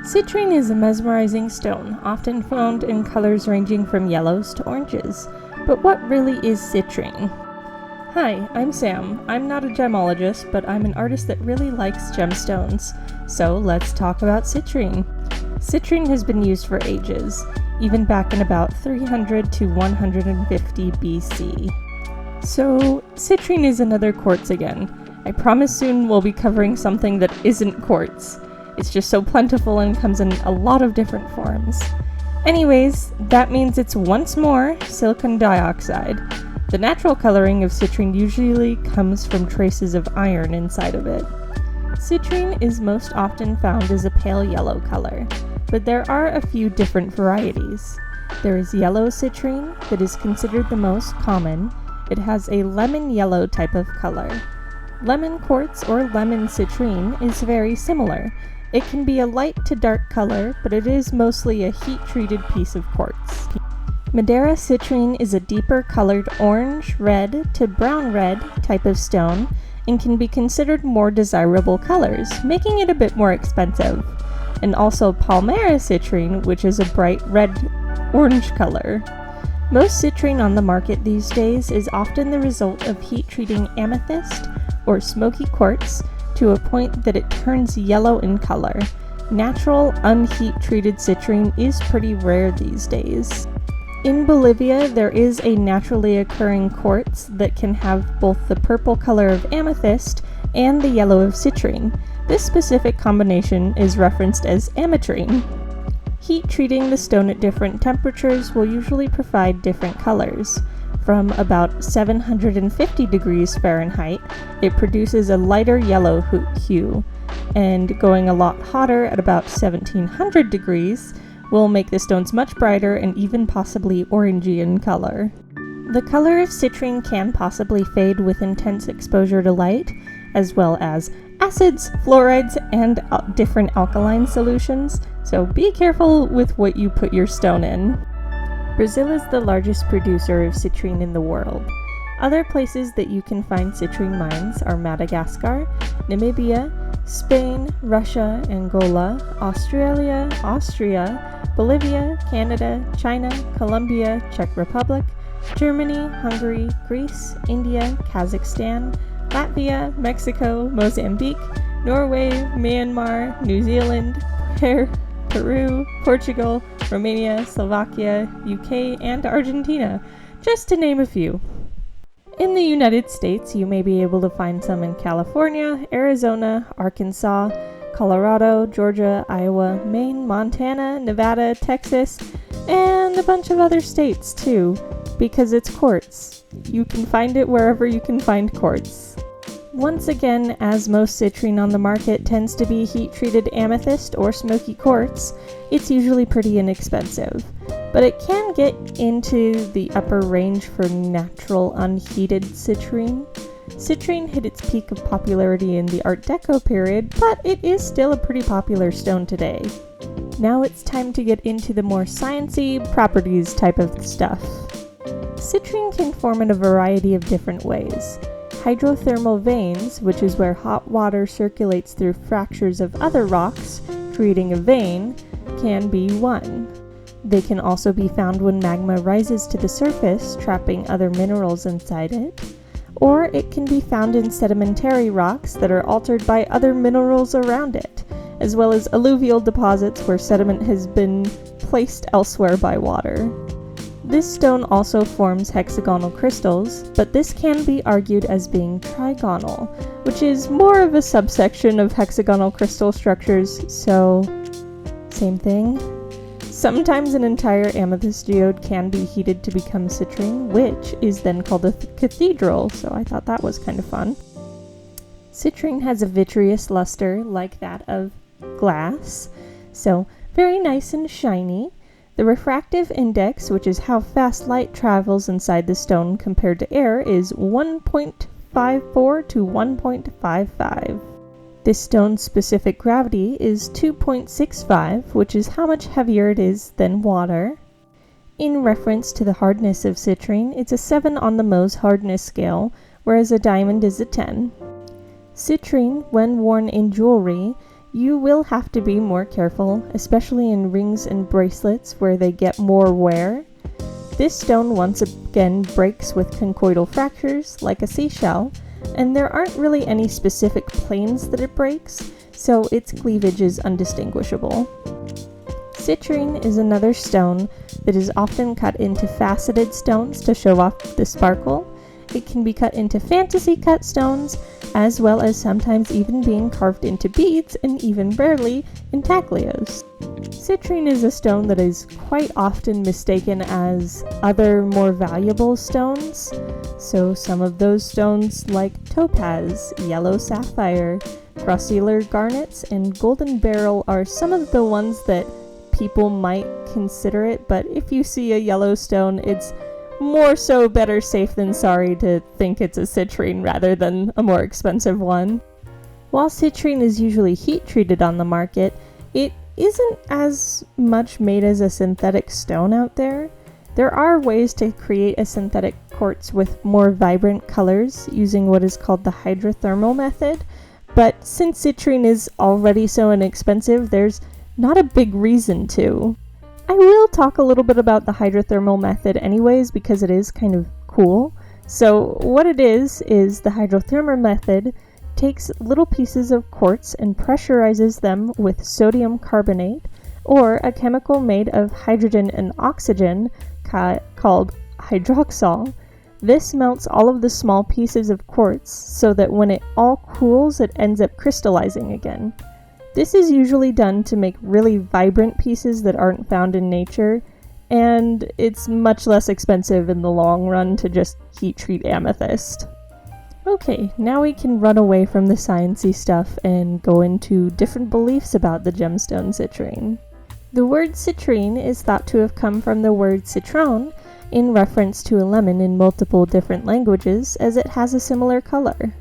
Citrine is a mesmerizing stone, often found in colors ranging from yellows to oranges. But what really is citrine? Hi, I'm Sam. I'm not a gemologist, but I'm an artist that really likes gemstones. So let's talk about citrine. Citrine has been used for ages, even back in about 300 to 150 BC. So citrine is another quartz again. I promise soon we'll be covering something that isn't quartz. It's just so plentiful and comes in a lot of different forms. Anyways, that means it's once more silicon dioxide. The natural coloring of citrine usually comes from traces of iron inside of it. Citrine is most often found as a pale yellow color, but there are a few different varieties. There is yellow citrine that is considered the most common. It has a lemon yellow type of color. Lemon quartz or lemon citrine is very similar. It can be a light to dark color, but it is mostly a heat-treated piece of quartz. Madeira citrine is a deeper colored orange, red to brown red type of stone and can be considered more desirable colors, making it a bit more expensive. And also Palmyra citrine, which is a bright red-orange color. Most citrine on the market these days is often the result of heat-treating amethyst or smoky quartz to a point that it turns yellow in color. Natural, unheat-treated citrine is pretty rare these days. In Bolivia, there is a naturally occurring quartz that can have both the purple color of amethyst and the yellow of citrine. This specific combination is referenced as ametrine. Heat treating the stone at different temperatures will usually provide different colors. From about 750 degrees Fahrenheit, it produces a lighter yellow hue, and going a lot hotter at about 1700 degrees will make the stones much brighter and even possibly orangey in color. The color of citrine can possibly fade with intense exposure to light, as well as acids, fluorides, and different alkaline solutions, so be careful with what you put your stone in. Brazil is the largest producer of citrine in the world. Other places that you can find citrine mines are Madagascar, Namibia, Spain, Russia, Angola, Australia, Austria, Bolivia, Canada, China, Colombia, Czech Republic, Germany, Hungary, Greece, India, Kazakhstan, Latvia, Mexico, Mozambique, Norway, Myanmar, New Zealand, Peru, Portugal, Romania, Slovakia, UK, and Argentina, just to name a few. In the United States, you may be able to find some in California, Arizona, Arkansas, Colorado, Georgia, Iowa, Maine, Montana, Nevada, Texas, and a bunch of other states too, because it's quartz. You can find it wherever you can find quartz. Once again, as most citrine on the market tends to be heat-treated amethyst or smoky quartz, it's usually pretty inexpensive. But it can get into the upper range for natural unheated citrine. Citrine hit its peak of popularity in the Art Deco period, but it is still a pretty popular stone today. Now it's time to get into the more sciencey properties type of stuff. Citrine can form in a variety of different ways. Hydrothermal veins, which is where hot water circulates through fractures of other rocks, creating a vein, can be one. They can also be found when magma rises to the surface, trapping other minerals inside it. Or it can be found in sedimentary rocks that are altered by other minerals around it, as well as alluvial deposits where sediment has been placed elsewhere by water. This stone also forms hexagonal crystals, but this can be argued as being trigonal, which is more of a subsection of hexagonal crystal structures, so same thing. Sometimes an entire amethyst geode can be heated to become citrine, which is then called a cathedral, so I thought that was kind of fun. Citrine has a vitreous luster like that of glass, so very nice and shiny. The refractive index, which is how fast light travels inside the stone compared to air, is 1.54 to 1.55. This stone's specific gravity is 2.65, which is how much heavier it is than water. In reference to the hardness of citrine, it's a 7 on the Mohs hardness scale, whereas a diamond is a 10. Citrine, when worn in jewelry, You will have to be more careful, especially in rings and bracelets where they get more wear. This stone once again breaks with conchoidal fractures, like a seashell, and there aren't really any specific planes that it breaks, so its cleavage is undistinguishable. Citrine is another stone that is often cut into faceted stones to show off the sparkle. It can be cut into fantasy cut stones, as well as sometimes even being carved into beads and even rarely intaglios. Citrine is a stone that is quite often mistaken as other more valuable stones. So some of those stones like topaz, yellow sapphire, grossular garnets, and golden beryl are some of the ones that people might consider it, but if you see a yellow stone, it's more so better safe than sorry to think it's a citrine rather than a more expensive one. While citrine is usually heat treated on the market, it isn't as much made as a synthetic stone out there. There are ways to create a synthetic quartz with more vibrant colors using what is called the hydrothermal method, but since citrine is already so inexpensive, there's not a big reason to. I will talk a little bit about the hydrothermal method anyways because it is kind of cool. So what it is the hydrothermal method takes little pieces of quartz and pressurizes them with sodium carbonate, or a chemical made of hydrogen and oxygen called hydroxol. This melts all of the small pieces of quartz so that when it all cools, it ends up crystallizing again. This is usually done to make really vibrant pieces that aren't found in nature, and it's much less expensive in the long run to just heat treat amethyst. Okay, now we can run away from the sciencey stuff and go into different beliefs about the gemstone citrine. The word citrine is thought to have come from the word citron, in reference to a lemon in multiple different languages, as it has a similar color.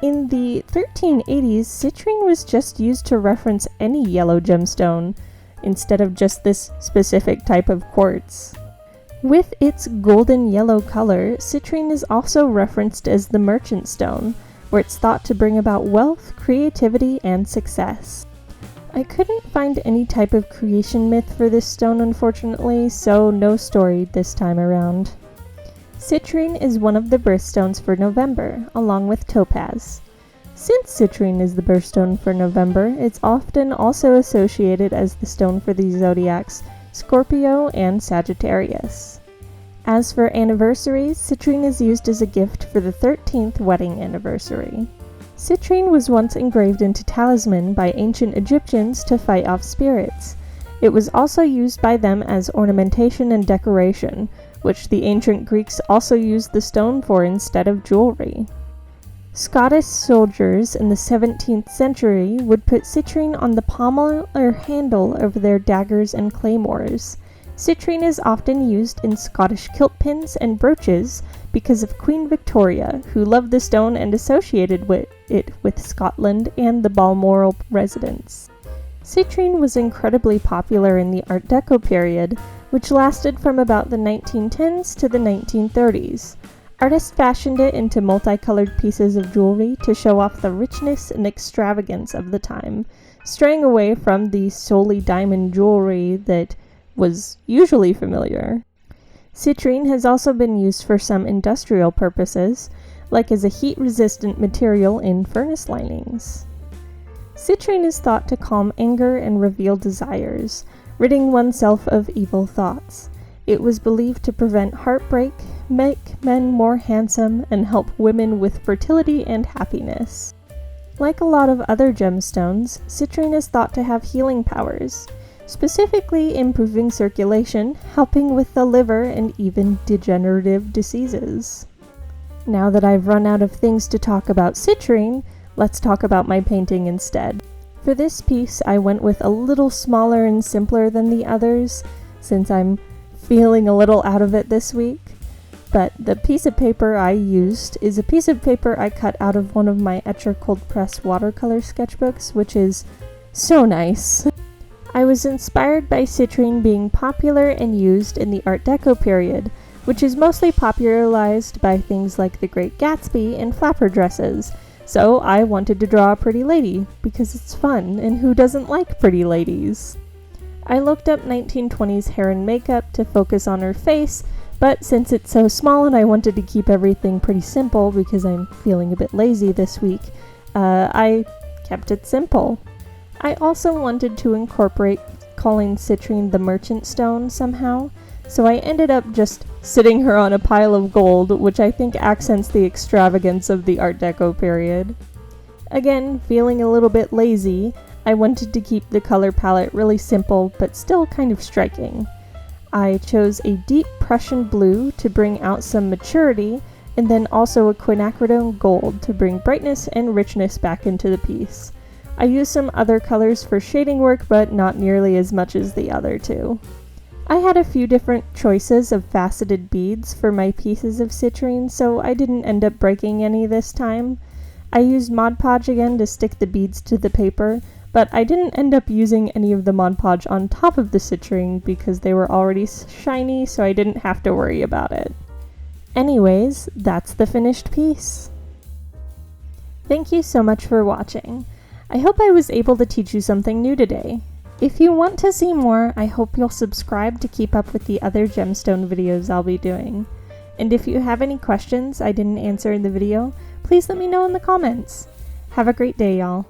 In the 1380s, citrine was just used to reference any yellow gemstone, instead of just this specific type of quartz. With its golden yellow color, citrine is also referenced as the merchant stone, where it's thought to bring about wealth, creativity, and success. I couldn't find any type of creation myth for this stone, unfortunately, so no story this time around. Citrine is one of the birthstones for November, along with topaz. Since citrine is the birthstone for November, it's often also associated as the stone for the zodiacs Scorpio and Sagittarius. As for anniversaries, citrine is used as a gift for the 13th wedding anniversary. Citrine was once engraved into talisman by ancient Egyptians to fight off spirits. It was also used by them as ornamentation and decoration, which the ancient Greeks also used the stone for instead of jewelry. Scottish soldiers in the 17th century would put citrine on the pommel or handle of their daggers and claymores. Citrine is often used in Scottish kilt pins and brooches because of Queen Victoria, who loved the stone and associated it with Scotland and the Balmoral residents. Citrine was incredibly popular in the Art Deco period, which lasted from about the 1910s to the 1930s. Artists fashioned it into multicolored pieces of jewelry to show off the richness and extravagance of the time, straying away from the solely diamond jewelry that was usually familiar. Citrine has also been used for some industrial purposes, like as a heat-resistant material in furnace linings. Citrine is thought to calm anger and reveal desires, ridding oneself of evil thoughts. It was believed to prevent heartbreak, make men more handsome, and help women with fertility and happiness. Like a lot of other gemstones, citrine is thought to have healing powers, specifically improving circulation, helping with the liver, and even degenerative diseases. Now that I've run out of things to talk about citrine, let's talk about my painting instead. For this piece, I went with a little smaller and simpler than the others, since I'm feeling a little out of it this week. But the piece of paper I used is a piece of paper I cut out of one of my Etcher cold press watercolor sketchbooks, which is so nice. I was inspired by citrine being popular and used in the Art Deco period, which is mostly popularized by things like The Great Gatsby and flapper dresses, So I wanted to draw a pretty lady, because it's fun, and who doesn't like pretty ladies? I looked up 1920s hair and makeup to focus on her face, but since it's so small and I wanted to keep everything pretty simple because I'm feeling a bit lazy this week, I kept it simple. I also wanted to incorporate calling Citrine the merchant stone somehow, so I ended up just sitting her on a pile of gold, which I think accents the extravagance of the Art Deco period. Again, feeling a little bit lazy, I wanted to keep the color palette really simple but still kind of striking. I chose a deep Prussian blue to bring out some maturity, and then also a quinacridone gold to bring brightness and richness back into the piece. I used some other colors for shading work, but not nearly as much as the other two. I had a few different choices of faceted beads for my pieces of citrine, so I didn't end up breaking any this time. I used Mod Podge again to stick the beads to the paper, but I didn't end up using any of the Mod Podge on top of the citrine because they were already shiny, so I didn't have to worry about it. Anyways, that's the finished piece. Thank you so much for watching. I hope I was able to teach you something new today. If you want to see more, I hope you'll subscribe to keep up with the other gemstone videos I'll be doing. And if you have any questions I didn't answer in the video, please let me know in the comments. Have a great day, y'all.